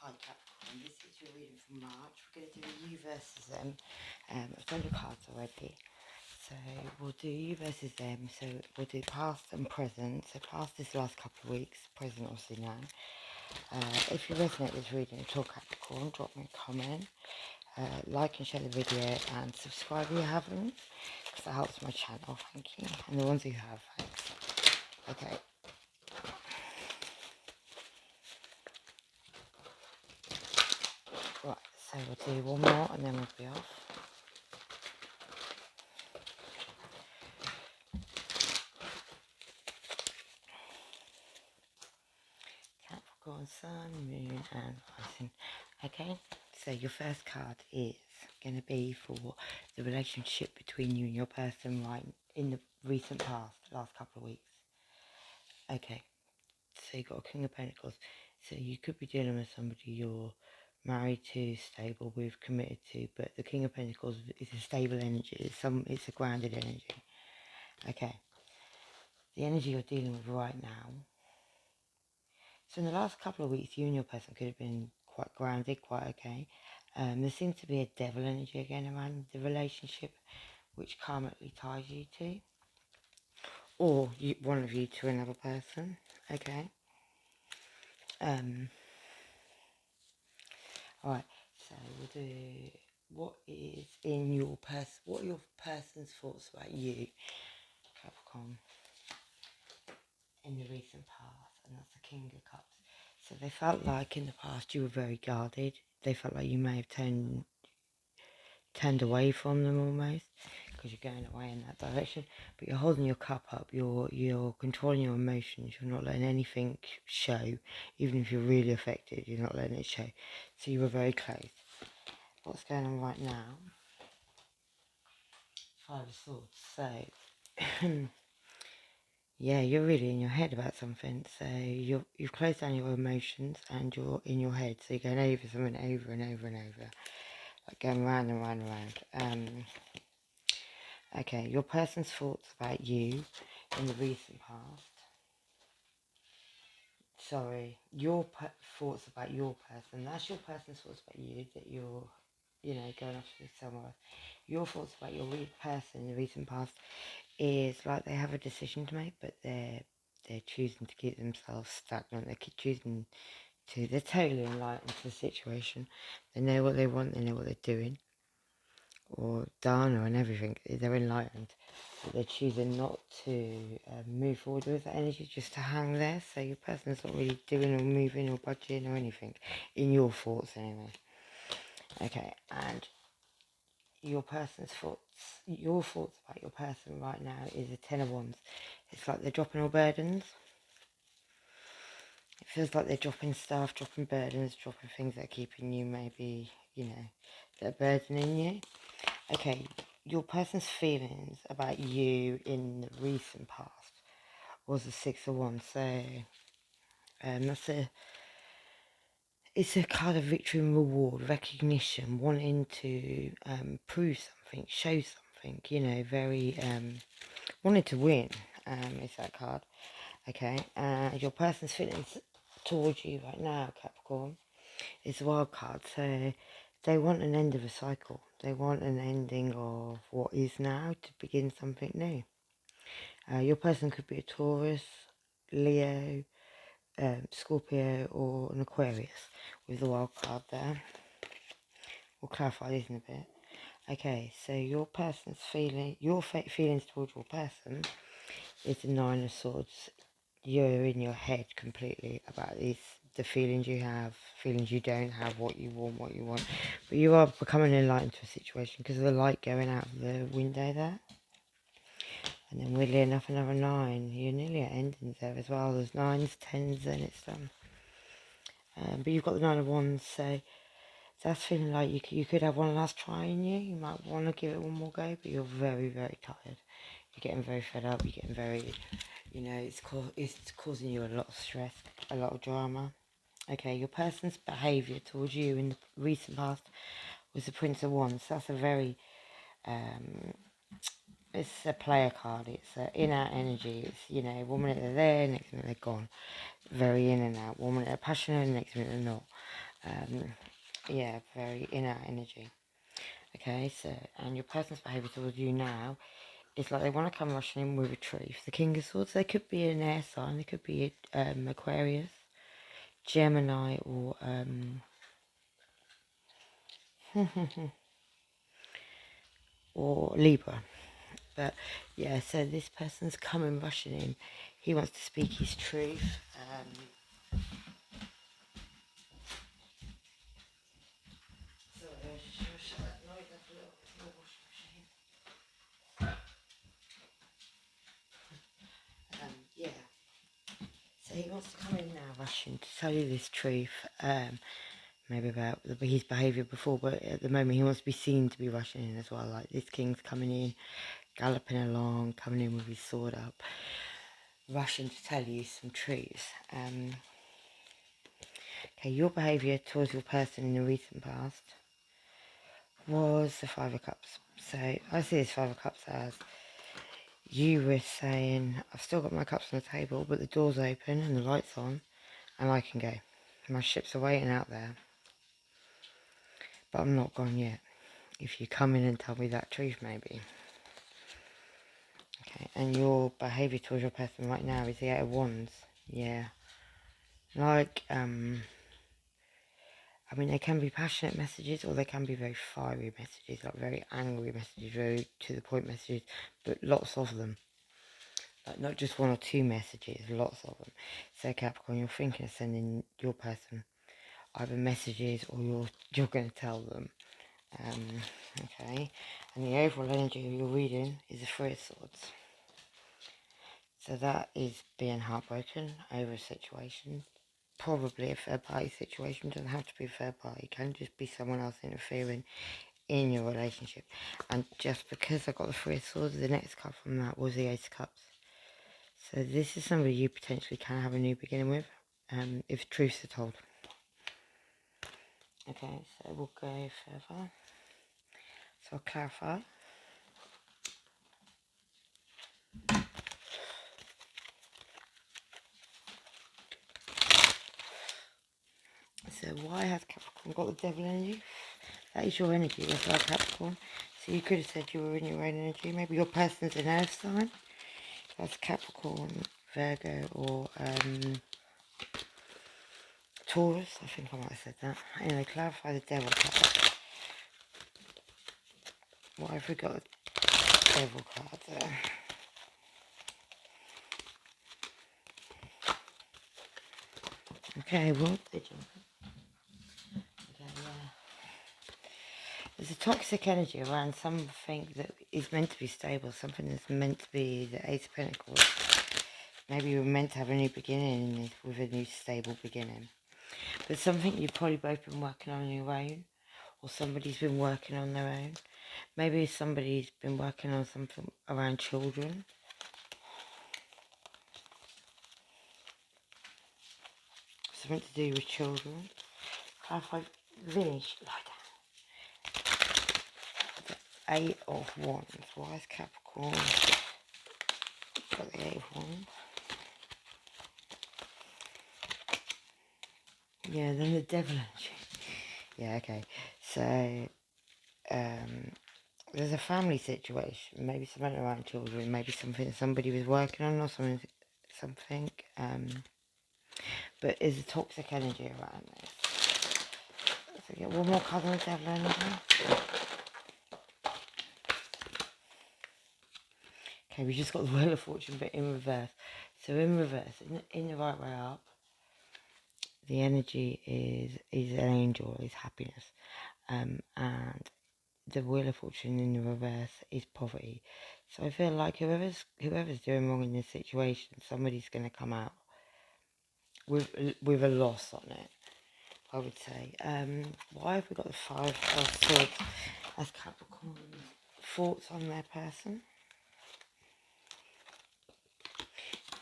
Hi Capricorn, this is your reading for March. We're going to do you versus them. I've done the cards already. So we'll do you versus them. So we'll do past and present. So past is the last couple of weeks, present obviously now. If you resonate with reading at all Capricorn, drop me a comment. Like and share the video and subscribe if you haven't, because that helps my channel, thank you. And the ones who have, thanks. Okay. Right, so we'll do one more and then we'll be off. Capricorn, Sun, Moon and Rising. Okay, so your first card is going to be for the relationship between you and your person right in the recent past, last couple of weeks. Okay, so you've got a King of Pentacles. So you could be dealing with somebody you're married to, stable with, committed to, but the King of Pentacles is a stable energy. It's a grounded energy. Okay, the energy you're dealing with right now. So in the last couple of weeks, you and your person could have been quite grounded, quite okay. There seems to be a devil energy again around the relationship, which karmically ties you to, or one of you to another person. Okay. All right. So we'll do what is in your person. What are your person's thoughts about you, Capricorn, in the recent past? And that's the King of Cups. So they felt like in the past you were very guarded. They felt like you may have turned away from them almost, because you're going away in that direction, but you're holding your cup up, you're controlling your emotions, you're not letting anything show. Even if you're really affected, you're not letting it show. So you were very close. What's going on right now? Five of Swords. So yeah, you're really in your head about something. So you've closed down your emotions and you're in your head, so you're going over something over and over and over, like going round and round and round. Okay, your person's thoughts about you in the recent past. Sorry, your thoughts about your person. That's your person's thoughts about you, that you're, going off to somewhere else. Your thoughts about your person in the recent past is like they have a decision to make, but they're choosing to keep themselves stagnant. They're totally enlightened to the situation. They know what they want, they know what they're doing, or done, or and everything. They're enlightened. They're choosing not to move forward with that energy, just to hang there. So your person's not really doing or moving or budging or anything, in your thoughts anyway. Okay, and your person's thoughts, your thoughts about your person right now is a Ten of Wands. It's like they're dropping all burdens. It feels like they're dropping stuff, dropping burdens, dropping things that are keeping you maybe, that are burdening you. Okay, your person's feelings about you in the recent past was the Six of Wands. So it's a card of victory and reward, recognition, wanting to prove something, show something, very wanting to win, is that card. Okay, your person's feelings towards you right now, Capricorn, is the wild card. So they want an end of a cycle. They want an ending of what is now to begin something new. Your person could be a Taurus, Leo, Scorpio or an Aquarius with the wild card there. We'll clarify this in a bit. Okay, so your person's feelings towards your person is the Nine of Swords. You're in your head completely about the feelings you have, feelings you don't have, what you want. But you are becoming enlightened to a situation because of the light going out of the window there. And then weirdly enough, another 9. You're nearly at endings there as well. There's 9s, 10s, and it's done. But you've got the Nine of Wands, so that's feeling like you could have one last try in you. You might want to give it one more go, but you're very, very tired. You're getting very fed up. You're getting very, it's causing you a lot of stress, a lot of drama. Okay, your person's behaviour towards you in the recent past was the Prince of Wands. That's a very, it's a player card. It's in out energy. It's, 1 minute they're there, next minute they're gone. Very in and out. 1 minute they're passionate, next minute they're not. Yeah, very inner energy. Okay, so, and your person's behaviour towards you now is like they want to come rushing in with a truth. The King of Swords, they could be an air sign, they could be Aquarius, Gemini, or or Libra. But yeah, so this person's coming rushing in. He wants to speak his truth. Yeah. So he wants to come in now, rushing to tell you this truth. Maybe about his behaviour before, but at the moment he wants to be seen to be rushing in as well. Like this king's coming in, galloping along, coming in with his sword up, rushing to tell you some truths. Okay, your behaviour towards your person in the recent past was the Five of Cups. So I see this Five of Cups as you were saying, I've still got my cups on the table, but the door's open and the light's on, and I can go. My ships are waiting out there, but I'm not gone yet. If you come in and tell me that truth, maybe. Okay, and your behaviour towards your person right now is the Eight of Wands. Yeah. Like, I mean, they can be passionate messages or they can be very fiery messages, like very angry messages, very to the point messages, but lots of them. Like, not just one or two messages, lots of them. So, Capricorn, you're thinking of sending your person either messages or you're going to tell them. Okay, and the overall energy of your reading is the Three of Swords. So that is being heartbroken over a situation. Probably a third party situation. Doesn't have to be a third party. It can just be someone else interfering in your relationship. And just because I got the Three of Swords, the next card from that was the Ace of Cups. So this is somebody you potentially can have a new beginning with, if truths are told. Okay, so we'll go further. So I'll clarify. So why has Capricorn got the Devil energy? That is your energy, that's like Capricorn. So you could have said you were in your own energy. Maybe your person's an earth sign. That's Capricorn, Virgo, or Taurus. I think I might have said that. Anyway, clarify the Devil card. Why have we got a Devil card there? Okay, well, they're jumping. Okay, yeah. There's a toxic energy around something that is meant to be stable, something that's meant to be the Ace of Pentacles. Maybe you were meant to have a new beginning with a new stable beginning. But something you've probably both been working on your own, or somebody's been working on their own. Maybe somebody's been working on something around children. Something to do with children. Clarify, finish, lie down. The Eight of Wands. Why is Capricorn got the Eight of Wands? Yeah, then the Devil energy. Yeah, okay. So, there's a family situation, maybe something around children, maybe something somebody was working on or something, but there's a toxic energy around this. So get one more card on the Devil energy. Okay, we just got the Wheel of Fortune, but in reverse. So in reverse, in the right way up, the energy is an angel, is happiness, and the Wheel of Fortune in the reverse is poverty. So I feel like whoever's doing wrong in this situation, somebody's going to come out with a loss on it, I would say. Why have we got the Five of Swords as Capricorn? Thoughts on their person?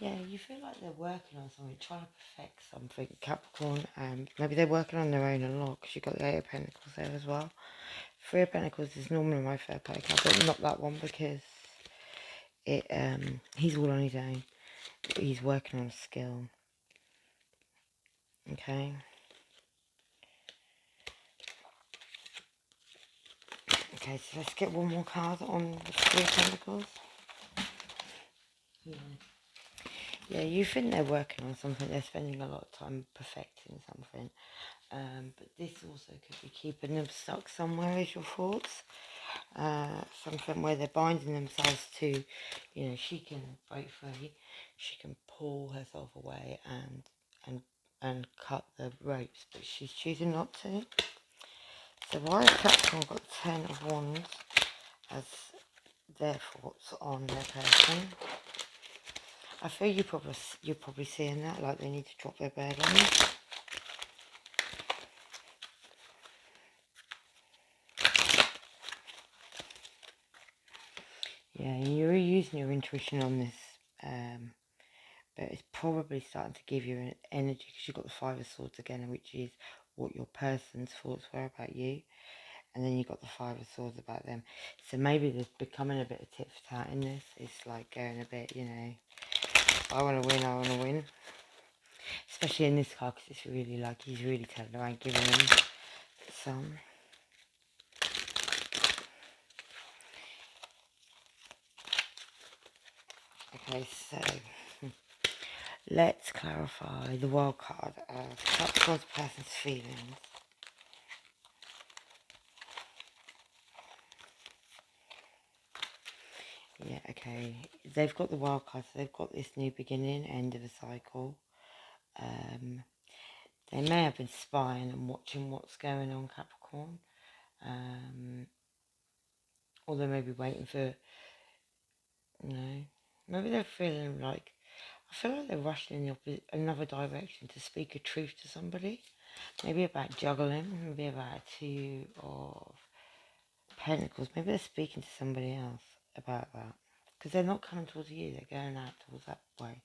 Yeah, you feel like they're working on something, trying to perfect something, Capricorn. Maybe they're working on their own a lot, because you've got the Eight of Pentacles there as well. Three of Pentacles is normally my third party card, but not that one, because he's all on his own. He's working on a skill. Okay. Okay, so let's get one more card on the Three of Pentacles. Yeah, you think they're working on something. They're spending a lot of time perfecting something. But this also could be keeping them stuck somewhere, is your thoughts. Something where they're binding themselves to, you know, she can break free, she can pull herself away and cut the ropes, but she's choosing not to. So why has Capricorn got 10 of Wands as their thoughts on their person? I feel you're probably seeing that, like they need to drop their burdens. Yeah, and you're using your intuition on this, but it's probably starting to give you an energy because you've got the Five of Swords again, which is what your person's thoughts were about you, and then you've got the Five of Swords about them. So maybe there's becoming a bit of tit for tat in this. It's like going a bit, you know, I want to win. Especially in this card, because it's really like he's really telling her, I ain't giving him some. Okay, so let's clarify the wild card of Capricorn's person's feelings. Yeah, okay. They've got the wild card, so they've got this new beginning, end of a cycle. They may have been spying and watching what's going on, Capricorn. Or they may be waiting for, you know, maybe they're feeling like, I feel like they're rushing in another direction to speak a truth to somebody. Maybe about juggling, maybe about a Two of Pentacles. Maybe they're speaking to somebody else about that. Because they're not coming towards you, they're going out towards that way.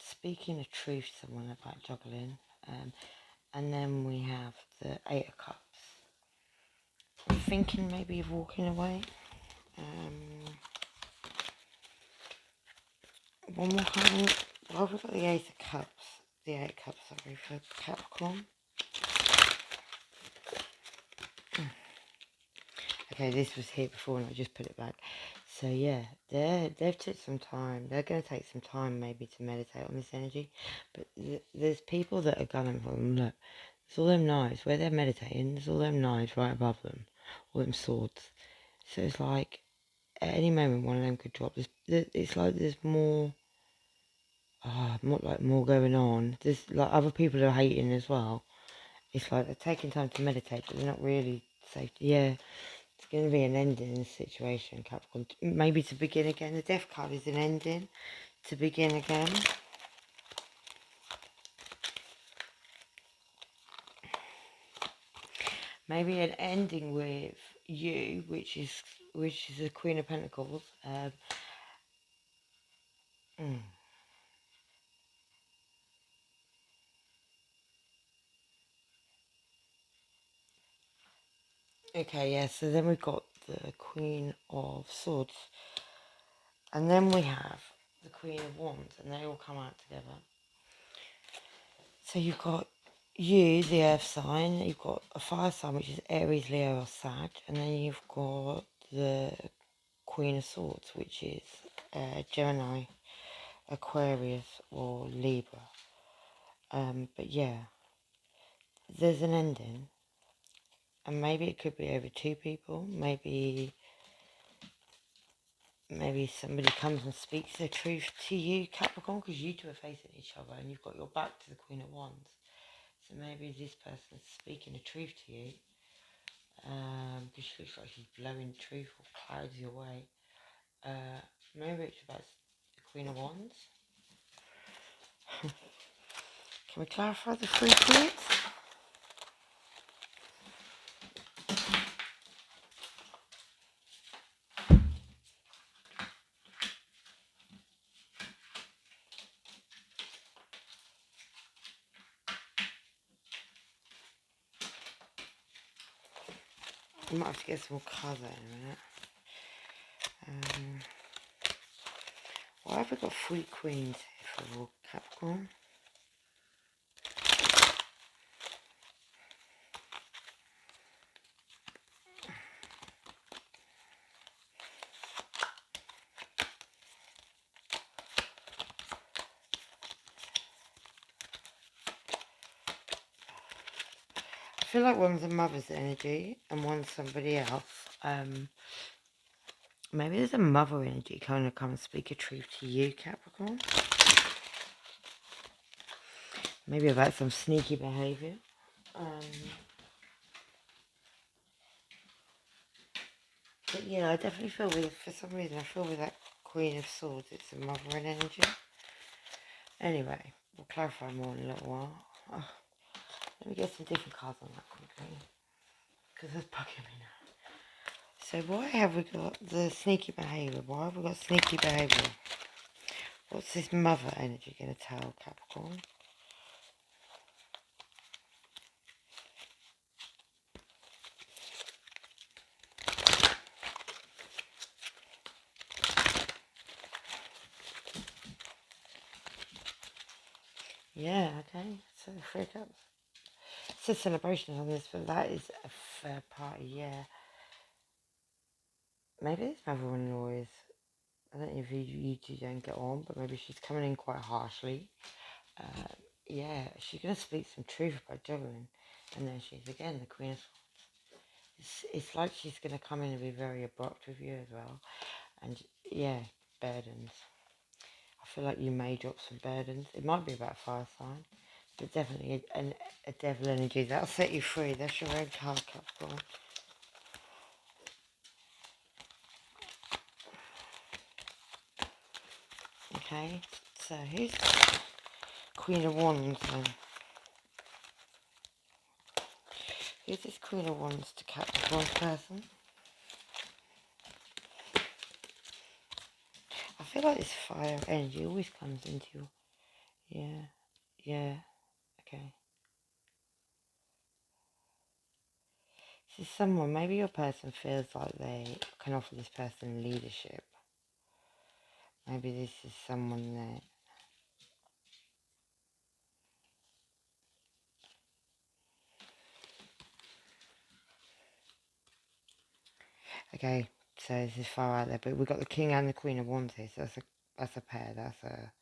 Speaking the truth to someone about juggling. And then we have the Eight of Cups. I'm thinking maybe of walking away. One more card. Why have we got the Eight of Cups? The Eight of Cups, sorry, for Capricorn. Okay, this was here before and I just put it back. So yeah, they've took some time. They're going to take some time maybe to meditate on this energy. But there's people that are gunning for them. Look, there's all them knives. Where they're meditating, there's all them knives right above them. All them swords. So it's like, at any moment one of them could drop. It's like there's more... more going on. There's like other people are hating as well. It's like they're taking time to meditate, but they're not really safe. Yeah. It's going to be an ending in this situation, Capricorn. Maybe to begin again. The Death card is an ending. To begin again. Maybe an ending with you, which is the Queen of Pentacles. Okay, yeah, so then we've got the Queen of Swords. And then we have the Queen of Wands, and they all come out together. So you've got you, the earth sign, you've got a fire sign, which is Aries, Leo, or Sag, and then you've got the Queen of Swords, which is Gemini, Aquarius, or Libra. But yeah, there's an ending, and maybe it could be over two people. Maybe somebody comes and speaks the truth to you, Capricorn, because you two are facing each other, and you've got your back to the Queen of Wands. So maybe this person's speaking the truth to you, because she looks like she's blowing truth or clouds your way. Maybe it's about the Queen of Wands. Can we clarify the three queens? I might have to get some more colour in a minute. Why have we got three queens here for Capricorn? feel like one's a mother's energy and one's somebody else. Maybe there's a mother energy kind of come and speak a truth to you, Capricorn. Maybe about some sneaky behaviour. But yeah, I definitely feel with, for some reason, I feel with that Queen of Swords, it's a mothering energy. Anyway, we'll clarify more in a little while. Oh, let me get some different cards on that quickly, because it's bugging me now. So why have we got the sneaky behaviour? Why have we got sneaky behaviour? What's this mother energy going to tell Capricorn? Yeah, okay. So 3 cups. It says celebrations on this, but that is a third party, yeah. Maybe this mother-in-law is, I don't know if you two don't get on, but maybe she's coming in quite harshly. Yeah, she's going to speak some truth about juggling. And then she's, again, the Queen of Swords. It's like she's going to come in and be very abrupt with you as well. And, yeah, burdens. I feel like you may drop some burdens. It might be about fire sign. But definitely a devil energy. That'll set you free. That's your own card, Capricorn. Okay, so who's Queen of Wands then? Who's this Queen of Wands to Capricorn's person? I feel like this fire energy always comes into you. Yeah, okay. This is someone, maybe your person feels like they can offer this person leadership. Maybe this is someone that... Okay, so this is far out there, but we've got the King and the Queen of Wands here, so that's a pair, that's a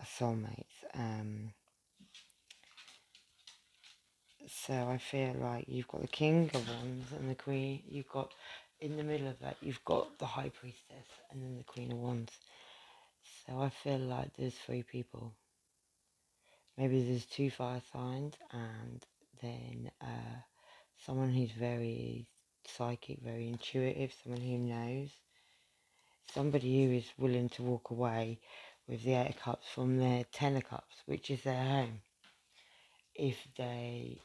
soulmate. So I feel like you've got the King of Wands and the Queen, you've got, in the middle of that, you've got the High Priestess and then the Queen of Wands. So I feel like there's 3 people. Maybe there's 2 fire signs and then someone who's very psychic, very intuitive, someone who knows. Somebody who is willing to walk away with the 8 of Cups from their 10 of Cups, which is their home, if they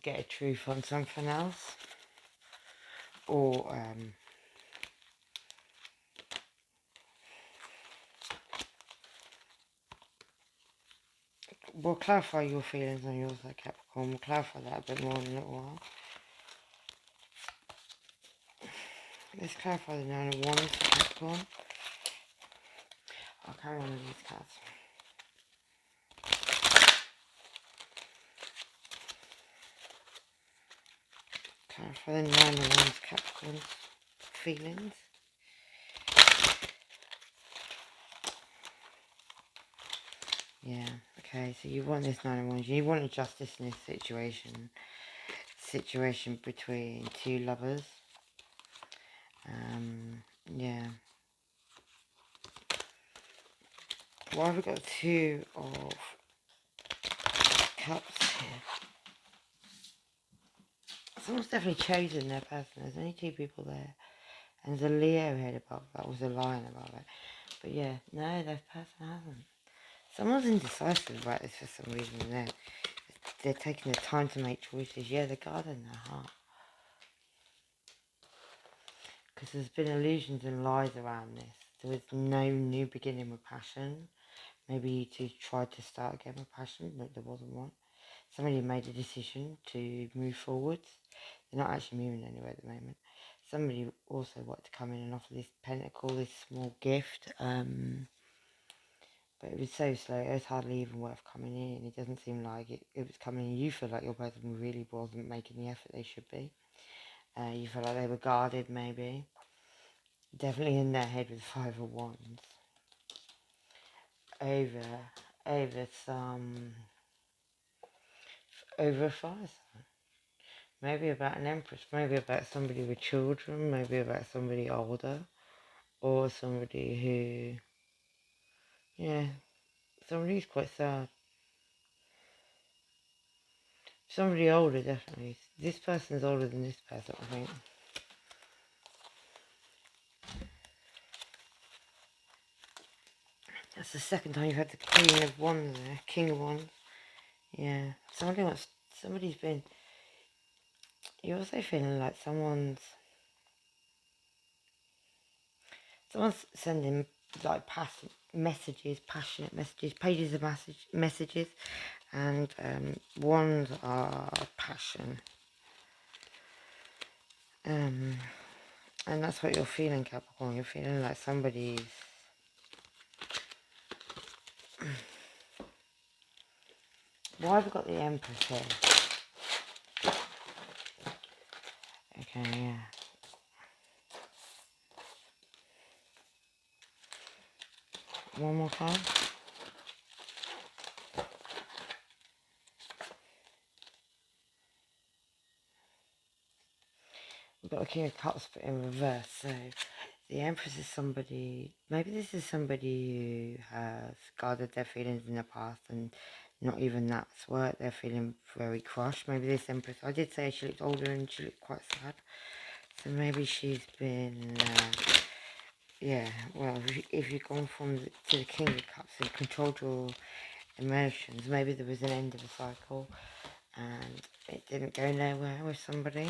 get a truth on something else. Or we'll clarify your feelings on yours, like Capricorn. We'll clarify that a bit more in a little while. Let's clarify the 9 of Wands for Capricorn. I'll carry on with these cards. Clarify the 9 of Wands, Capricorn's feelings. Yeah, okay, so you want this 9 of Wands. You want a justice in this situation between 2 lovers. Yeah. Why have we got 2 of Cups here? Someone's definitely chosen their person. There's only 2 people there. And there's a Leo head above that, was a lion above it. But yeah, no, that person hasn't. Someone's indecisive about this for some reason. They're taking the time to make choices. Yeah, they're guarding their heart. Because there's been illusions and lies around this. There was no new beginning with passion. Maybe you two tried to start again with passion, but there wasn't one. Somebody made a decision to move forwards. They're not actually moving anywhere at the moment. Somebody also wanted to come in and offer this pentacle, this small gift. But it was so slow, it was hardly even worth coming in. It doesn't seem like it was coming in. You feel like your person really wasn't making the effort they should be. You feel like they were guarded, maybe. Definitely in their head with 5 of Wands. Over a fire sign. Maybe about an Empress, maybe about somebody with children, maybe about somebody older, or somebody who, yeah, somebody who's quite sad. Somebody older, definitely. This person's older than this person, I think. That's the second time you've had the Queen of Wands there, King of Wands. Yeah, somebody's been, you're also feeling like someone's sending like passionate messages, pages of messages, and wands are passion. And that's what you're feeling, Capricorn. You're feeling like somebody's why have we got the Empress here? Okay, yeah. One more time. We've got a King of Cups but in reverse, so the Empress is somebody, maybe this is somebody who has guarded their feelings in the past and not even that's work. They're feeling very crushed. Maybe this Empress, I did say she looked older and she looked quite sad. So maybe she's been, yeah, well, if you've gone to the King of Cups and controlled your emotions, maybe there was an end of a cycle and it didn't go nowhere with somebody.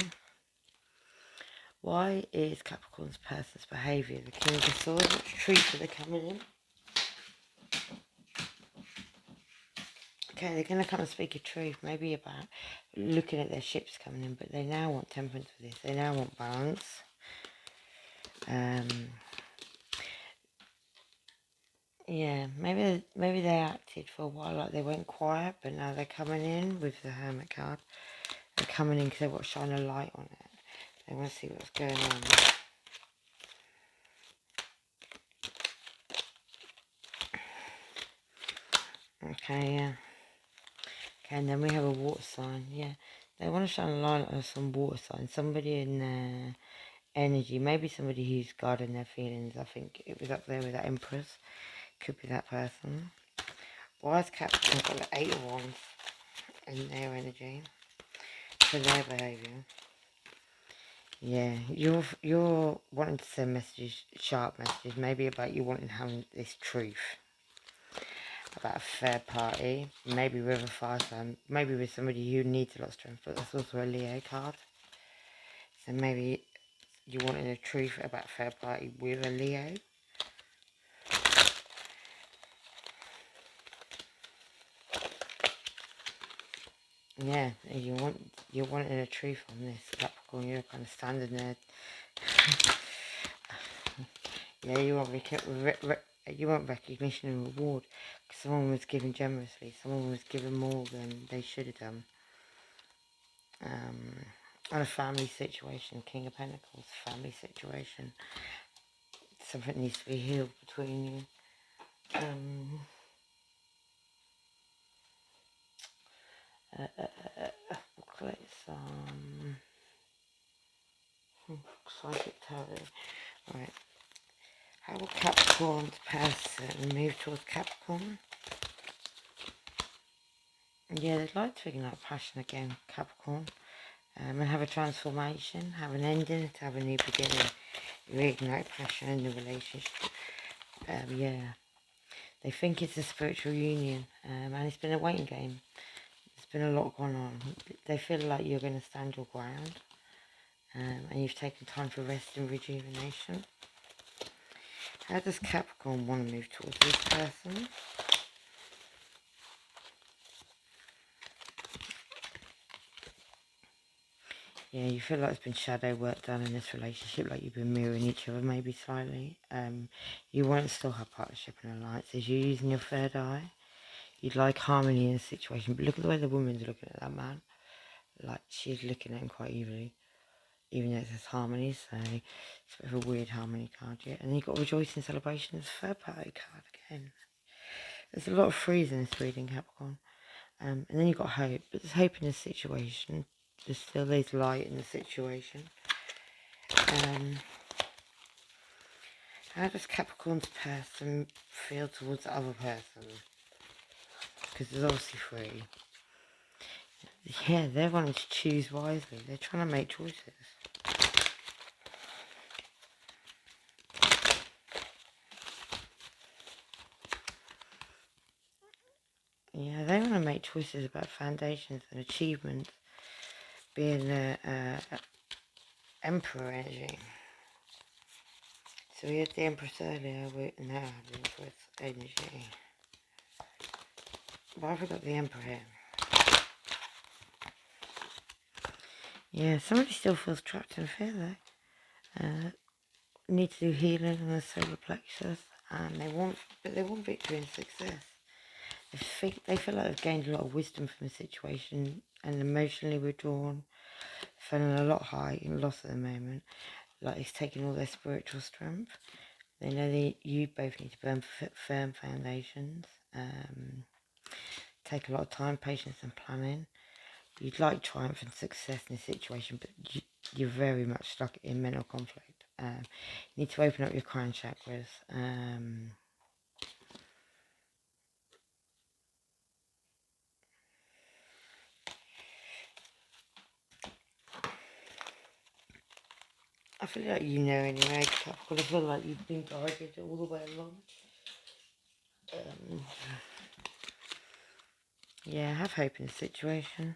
Why is Capricorn's person's behaviour the King of Swords? Which treats are they coming in? Okay, they're going to come and speak a truth, maybe about looking at their ships coming in, but they now want temperance for this. They now want balance. Yeah, maybe they acted for a while like they went quiet, but now they're coming in with the Hermit card. They're coming in because they want to shine a light on it. They want to see what's going on. Okay, yeah. Okay, and then we have a water sign. Yeah, they want to shine a light on some water sign. Somebody in their energy. Maybe somebody who's guarding their feelings. I think it was up there with that Empress. Could be that person. Why has Capricorn got the 8 of Wands in their energy for their behaviour? Yeah, you're wanting to send messages, sharp messages, maybe about you wanting to have this truth about a third party, maybe with a fire sign, maybe with somebody who needs a lot of strength, but that's also a Leo card. So maybe you wanted a truth about third party with a Leo. Yeah, you're wanting a truth on this, Capricorn. You're kind of standing there. Yeah, you want recognition and reward. Because someone was giving generously. Someone was giving more than they should have done. On a family situation, King of Pentacles, family situation. Something needs to be healed between you. We'll collect some psychic tarot. Right. How will Capricorn's person move towards Capricorn? Yeah, they'd like to ignite passion again, Capricorn. And have a transformation, have an ending, to have a new beginning. Reignite passion in the relationship. Yeah. They think it's a spiritual union. And it's been a waiting game. There's been a lot going on. They feel like you're going to stand your ground. And you've taken time for rest and rejuvenation. How does Capricorn want to move towards this person? Yeah, you feel like there's been shadow work done in this relationship, like you've been mirroring each other maybe slightly. You won't still have partnership and alliances. You're using your third eye. You'd like harmony in the situation, but look at the way the woman's looking at that man. Like, she's looking at him quite evilly, even though it says harmony, so it's a bit of a weird harmony card, yeah. And then you've got rejoicing celebration, it's a third party card again. There's a lot of threes in this reading, Capricorn. And then you've got hope, but there's hope in this situation. There still is light in the situation. How does Capricorn's person feel towards the other person? Because there's obviously three. Yeah, they're wanting to choose wisely. They're trying to make choices. Yeah, they want to make choices about foundations and achievements. Being a Emperor energy. So we had the Empress earlier, we now have the Empress energy. Why have we got the Emperor here? Yeah, somebody still feels trapped in fear though. Need to do healing on the solar plexus, and they want victory and success. They feel like they've gained a lot of wisdom from the situation and emotionally withdrawn, feeling a lot high and lost at the moment, like it's taking all their spiritual strength. They know that you both need to burn firm foundations, take a lot of time, patience and planning. You'd like triumph and success in this situation, but you're very much stuck in mental conflict. You need to open up your crown chakras. I feel like you know anyway, Capricorn. I feel like you've been guided all the way along. Yeah, have hope in the situation.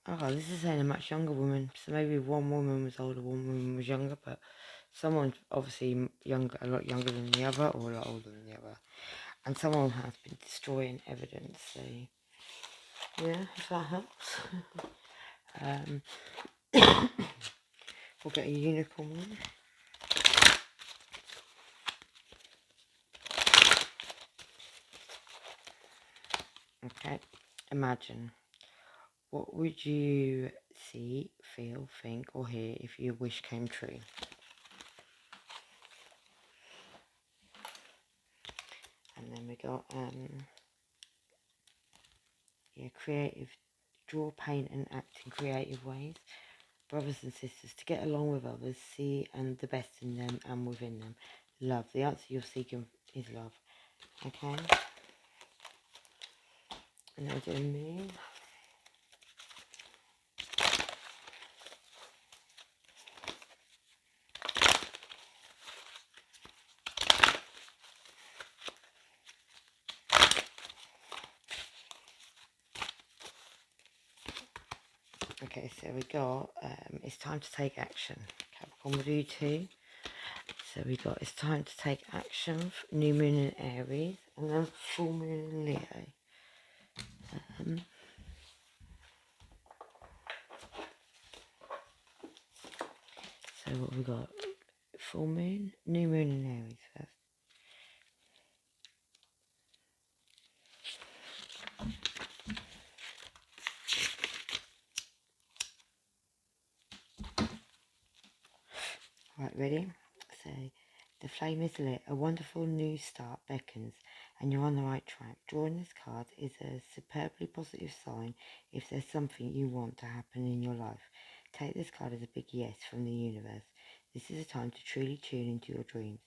Oh, this is saying a much younger woman. So maybe one woman was older, one woman was younger, but someone's obviously younger, a lot younger than the other, or a lot older than the other. And someone has been destroying evidence, so yeah, if that helps. We'll get a unicorn one. Okay, imagine. What would you see, feel, think, or hear if your wish came true? And then we got, creative, draw, paint, and act in creative ways. Brothers and sisters, to get along with others, see and the best in them and within them. Love, the answer you're seeking is love. Okay? And I'll do a moon. Okay, so we got, it's time to take action. Capricorn will do two. So we got, it's time to take action. New moon in Aries, and then full moon in Leo. So what we got? Full moon, new moon in Aries first. Right, ready? So, the flame is lit. A wonderful new start beckons, and you're on the right track. Drawing this card is a superbly positive sign if there's something you want to happen in your life. Take this card as a big yes from the universe. This is a time to truly tune into your dreams.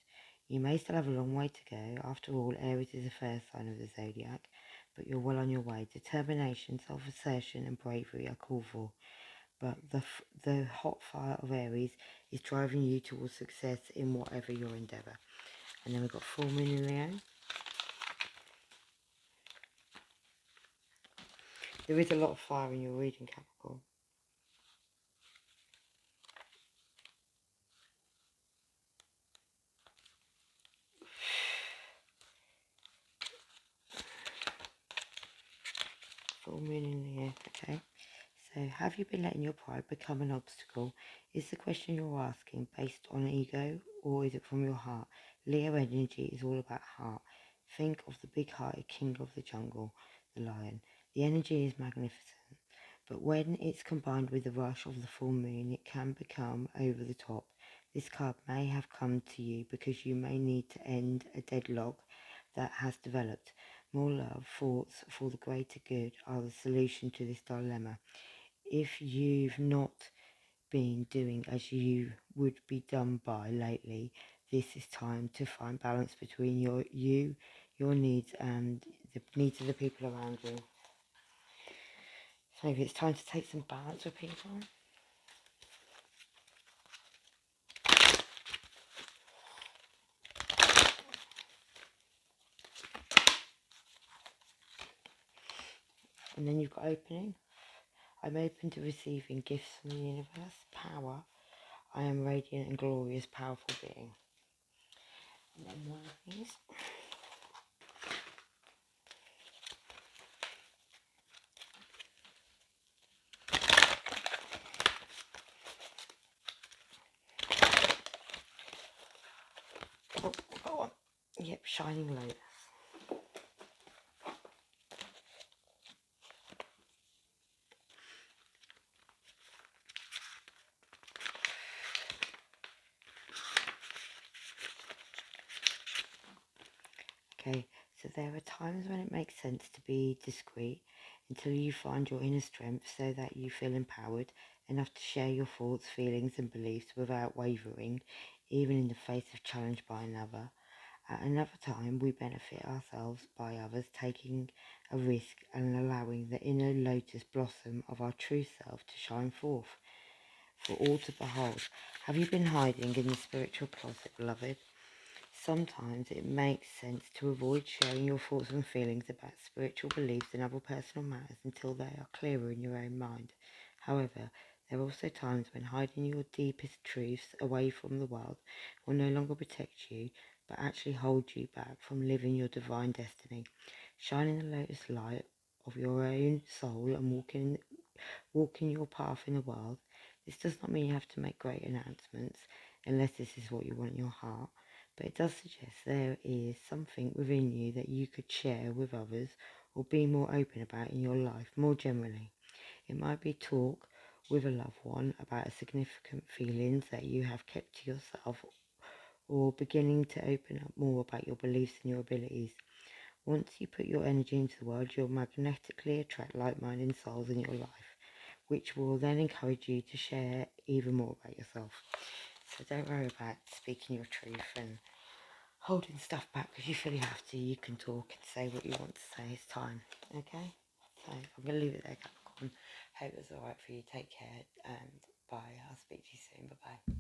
You may still have a long way to go. After all, Aries is the first sign of the zodiac, but you're well on your way. Determination, self-assertion, and bravery are called for. But the hot fire of Aries is driving you towards success in whatever your endeavour. And then we've got full moon in Leo. There is a lot of fire in your reading, Capricorn. Full moon in Leo, okay. So, have you been letting your pride become an obstacle? Is the question you're asking based on ego, or is it from your heart? Leo energy is all about heart. Think of the big hearted king of the jungle, the lion. The energy is magnificent, but when it's combined with the rush of the full moon, it can become over the top. This card may have come to you because you may need to end a deadlock that has developed. More love, thoughts for the greater good are the solution to this dilemma. if you've not been doing as you would be done by lately, this is time to find balance between your needs and the needs of the people around you. So maybe it's time to take some balance with people. And then you've got opening. I'm open to receiving gifts from the universe. Power. I am radiant and glorious, powerful being. And then one of these. Oh, got one. Yep, shining lotus. Okay, so there are times when it makes sense to be discreet until you find your inner strength so that you feel empowered enough to share your thoughts, feelings and beliefs without wavering, even in the face of challenge by another. At another time, we benefit ourselves by others taking a risk and allowing the inner lotus blossom of our true self to shine forth for all to behold. Have you been hiding in the spiritual closet, beloved? Sometimes it makes sense to avoid sharing your thoughts and feelings about spiritual beliefs and other personal matters until they are clearer in your own mind. However, there are also times when hiding your deepest truths away from the world will no longer protect you, but actually hold you back from living your divine destiny. Shining the lotus light of your own soul and walking your path in the world. This does not mean you have to make great announcements unless this is what you want in your heart, but it does suggest there is something within you that you could share with others or be more open about in your life more generally. It might be talk with a loved one about a significant feelings that you have kept to yourself, or beginning to open up more about your beliefs and your abilities. Once you put your energy into the world, you'll magnetically attract like-minded souls in your life, which will then encourage you to share even more about yourself. So don't worry about speaking your truth and holding stuff back because you feel you have to. You can talk and say what you want to say. It's time. Okay? So I'm going to leave it there, Capricorn. Hope it's alright for you. Take care and bye. I'll speak to you soon. Bye-bye.